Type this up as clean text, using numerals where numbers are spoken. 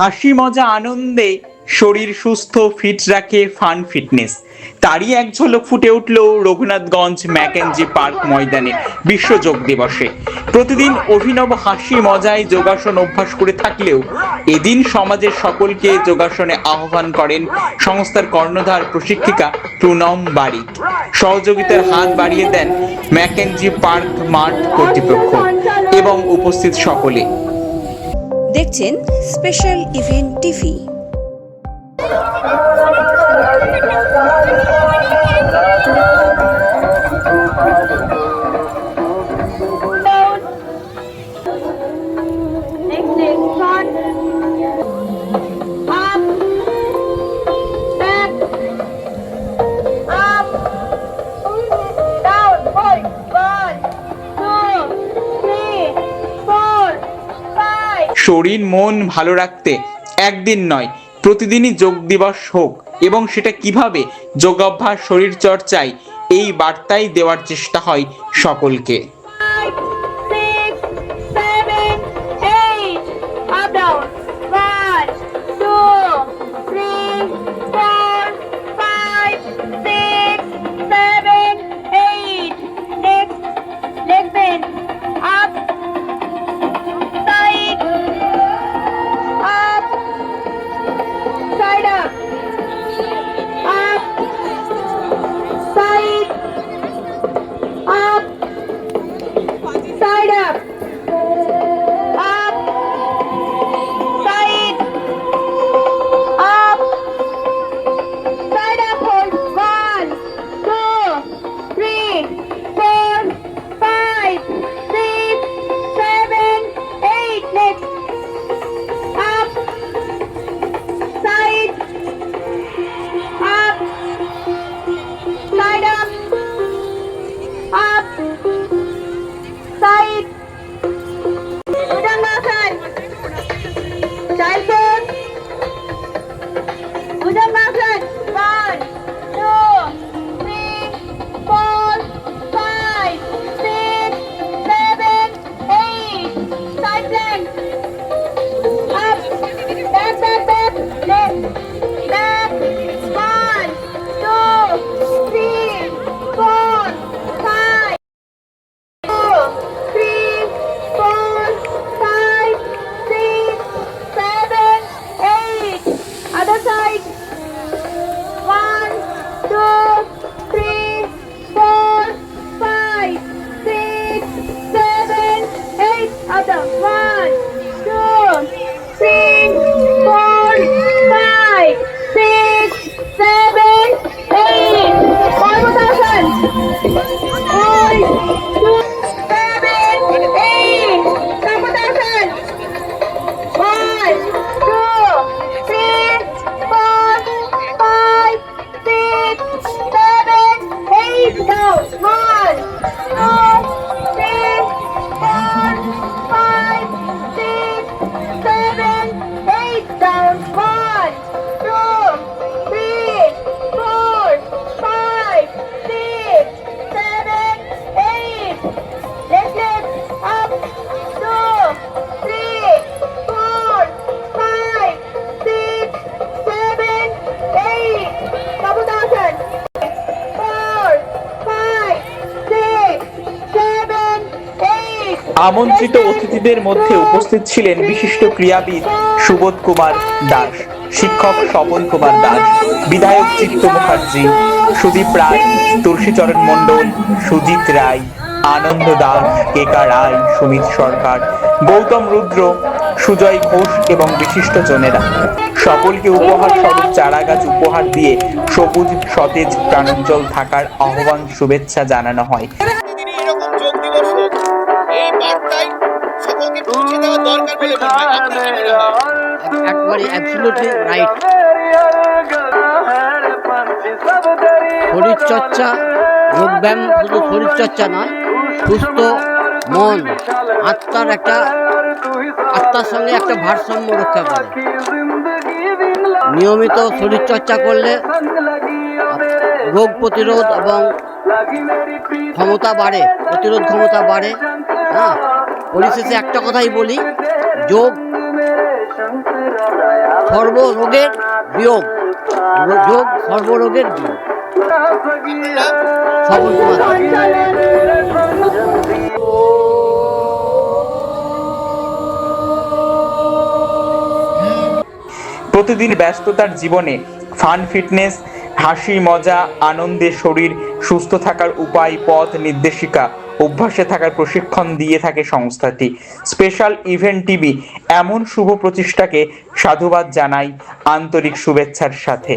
হাসি মজা আনন্দে শরীর সুস্থ ফিট রাখে ফান ফিটনেস। তারই এক ঝলক ফুটে উঠল রঘুনাথগঞ্জ ম্যাকেনজি পার্ক ময়দানে বিশ্ব যোগ দিবসে। প্রতিদিন অভিনব হাসি মজায় যোগাসন অভ্যাস করে থাকলেও এদিন সমাজের সকলকে যোগাসনে আহ্বান করেন সংস্থার কর্ণধার প্রশিক্ষিকা পুনম বারিক। সহযোগিতার হাত বাড়িয়ে দেন ম্যাকেনজি পার্ক মাঠ কর্তৃপক্ষ এবং উপস্থিত সকলে। দেখছেন স্পেশাল ইভেন্ট টিভি। শরীর মন ভালো রাখতে একদিন নয়, প্রতিদিনই যোগ দিবস হোক, এবং সেটা কিভাবে যোগাভ্যাস শরীর চর্চায়, এই বার্তাই দেওয়ার চেষ্টা হয় সকলকে। আমন্ত্রিত অতিথিদের মধ্যে উপস্থিত ছিলেন বিশিষ্ট ক্রীড়াবিদ সুবোধ কুমার দাস, শিক্ষক স্বপন কুমার দাস, বিধায়ক চিত্ত মুখার্জি, সুদীপ রায়, তুলসীচরণ মণ্ডল, সুজিত রায়, আনন্দ দাস, কেকা রায়, সুমিত সরকার, গৌতম রুদ্র, সুজয় ঘোষ এবং বিশিষ্ট জনেরা। সকলকে উপহার স্বরূপ চারা গাছ উপহার দিয়ে সবুজ সতেজ প্রাণোজ্জ্বল থাকার আহ্বান শুভেচ্ছা জানানো হয়। এই বার্তাই সকলকে পৌঁছে দেওয়া দরকার বলে মনে হয়। আপনার কি মনে হয়? একবারে অ্যাবসলিউটলি রাইট। শরীরচর্চা, যোগব্যায়াম শুধু শরীরচর্চা নয়, সুস্থ মন, আত্মার সঙ্গে একটা ভারসাম্য রক্ষা করে। নিয়মিত শরীরচর্চা করলে রোগ প্রতিরোধ এবং ক্ষমতা বাড়ে, প্রতিরোধ ক্ষমতা বাড়ে। পরিশেষে একটা কথাই বলি, যোগ সর্বরোগের বিয়োগ, যোগ সর্বরোগের বিয়োগ। আপনার নাম? স্বপন কুমার দাস। প্রতিদিন ব্যস্ততার জীবনে ফান, ফিটনেস, হাসি, মজা, আনন্দে শরীর সুস্থ থাকার উপায়, পথ নির্দেশিকা, অভ্যাসে থাকার প্রশিক্ষণ দিয়ে থাকে সংস্থাটি। স্পেশাল ইভেন্ট টিভি এমন শুভ প্রচেষ্টাকে সাধুবাদ জানাই আন্তরিক শুভেচ্ছার সাথে।